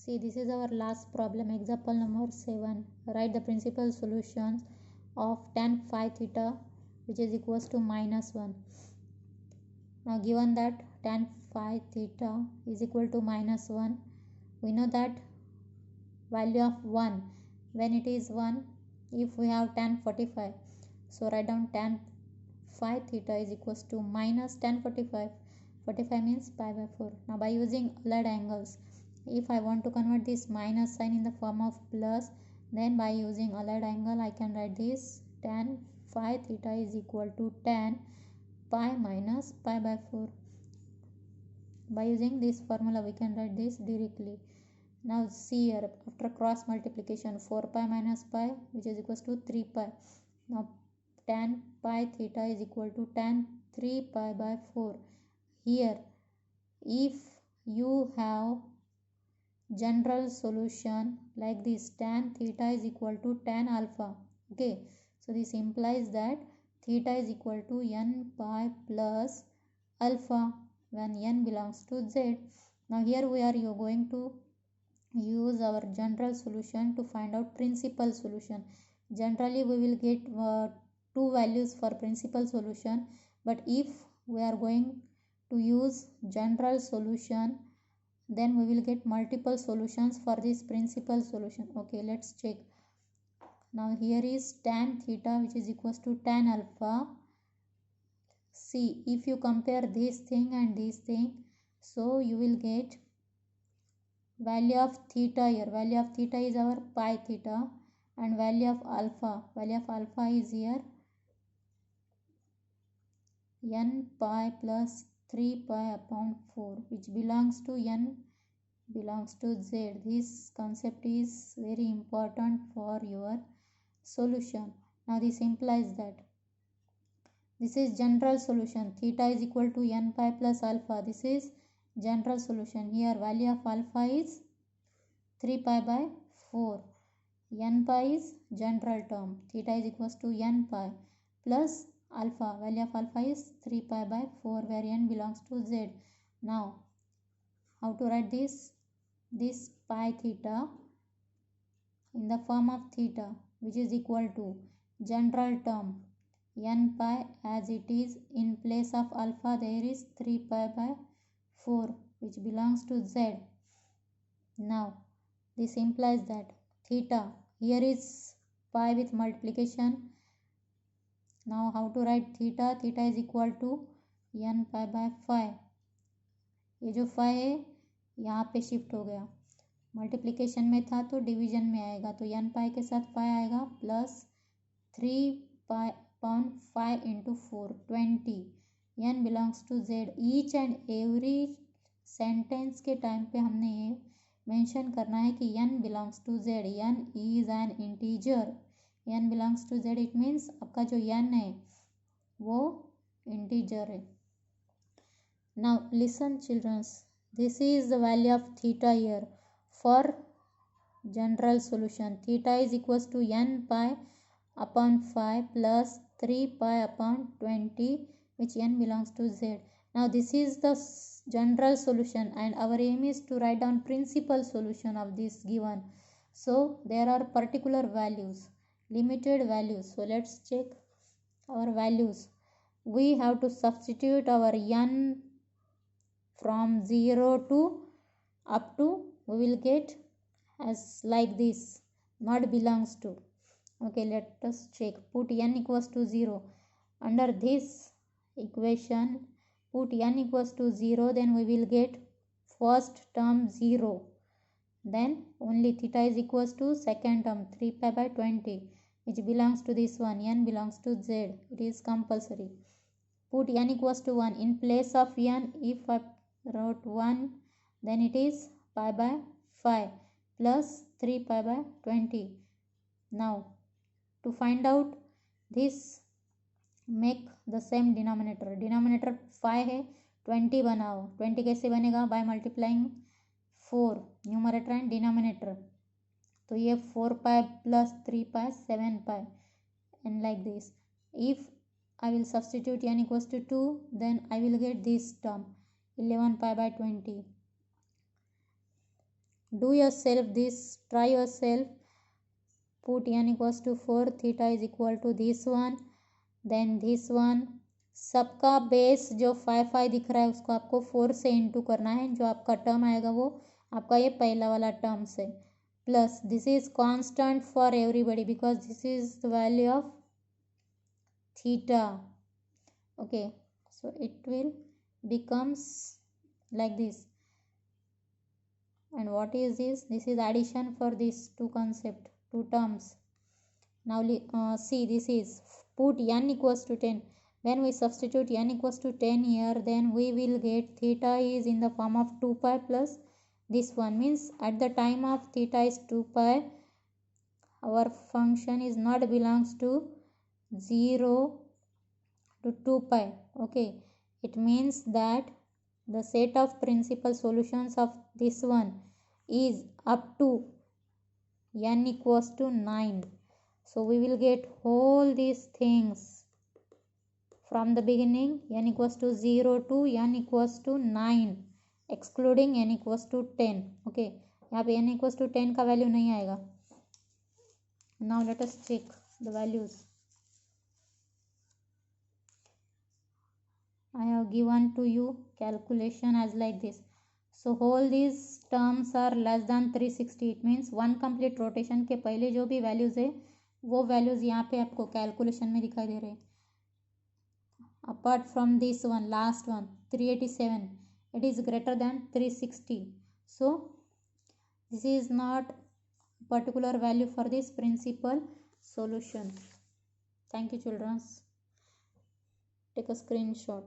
See, this is our last problem, example number 7. Write the principal solutions of tan phi theta which is equals to -1. Now given that tan phi theta is equal to -1, we know that value of 1 when it is 1, if we have tan 45, so write down tan phi theta is equals to minus tan 45. 45 means pi by 4. Now by using allied angles, if I want to convert this minus sign in the form of plus, then by using allied angle I can write this tan phi theta is equal to tan pi minus pi by 4. By using this formula we can write this directly. Now see here, after cross multiplication, 4 pi minus pi which is equals to 3 pi. Now tan pi theta is equal to tan 3 pi by 4. Here if you have general solution like this, tan theta is equal to tan alpha. Okay, so this implies that theta is equal to n pi plus alpha when n belongs to z. Now here we are going to use our general solution to find out principal solution. Generally we will get two values for principal solution, but if we are going to use general solution, then we will get multiple solutions for this principal solution. Okay, let's check. Now here is tan theta which is equals to tan alpha. See, if you compare this thing and this thing, so you will get value of theta here. Value of theta is our pi theta, and value of alpha is here n pi plus 3 pi upon 4, which belongs to n belongs to z. This concept is very important for your solution. Now this implies that this is general solution. Theta is equal to n pi plus alpha. This is general solution. Here value of alpha is 3 pi by 4. N pi is general term. Theta is equals to n pi plus alpha. Value of alpha is 3 pi by 4 where n belongs to z. Now how to write this? This pi theta in the form of theta which is equal to general term n pi, as it is in place of alpha there is 3 pi by 4 which belongs to z. Now this implies that theta, here is pi with multiplication. Now how to write theta? Theta is equal to n pi by 5. ये जो 5 है यहाँ पे shift हो गया, multiplication में था तो डिवीजन में आएगा, तो n पाई के साथ 5 आएगा plus 3 pi upon 5 into 4 20. n belongs to z. Each and every sentence के टाइम पे हमने ये मेंशन करना है कि n belongs to z. n is an integer. n belongs to z it means आपका जो n है वो इंटीजर है. Now listen children, this is the value of theta here for general solution. Theta is equals to n pi upon 5 plus 3 pi upon 20 which n belongs to z. Now this is the general solution and our aim is to write down principal solution of this given. So there are particular values, limited values. So let's check our values. We have to substitute our n from 0 to up to, we will get as like this, not belongs to. Okay, let us check. Put n equals to 0. Under this equation, put n equals to 0, then we will get first term 0. Then only theta is equals to second term 3 pi by 20 which belongs to this one, n belongs to z. It is compulsory. Put n equals to 1. In place of n, if I wrote 1, then it is pi by 5 plus 3 pi by 20. Now to find out this, make the same denominator. Denominator 5 है, 20 बनाओ. 20 कैसे बनेगा? by multiplying 4 numerator and denominator. तो ये 4 pi plus 3 pi 7 pi and like this. If I will substitute n equals to 2, then I will get this term 11 pi by 20. do yourself this, try yourself. Put n equals to 4, theta is equal to this one, then this one. सबका base जो 5 दिख रहा है उसको आपको 4 से into करना है, जो आपका टर्म आएगा वो आपका ये पहला वाला टर्म से, plus this is constant for everybody because this is the value of theta. Okay, so it will becomes like this. And what is this? This is addition for these two concept, two terms. Now see, this is put n equals to 10. When we substitute n equals to 10 here, then we will get theta is in the form of 2 pi plus this one, means at the time of theta is 2 pi, our function is not belongs to 0 to 2 pi. Okay, it means that the set of principal solutions of this one is up to n equals to 9. So we will get all these things from the beginning, n equals to 0 to n equals to 9 excluding n equals to 10. Okay, यहाँ पे n equals to 10 का value नहीं आएगा. Now let us check the values. I have given to you calculation as like this. So all these terms are less than 360. It means one complete rotation के पहले जो भी values है वो values यहाँ पे आपको calculation में दिखाई दे रहे हैं. Apart from this one, last one 387, it is greater than 360. So this is not particular value for this principal solution. Thank you children. Take a screenshot.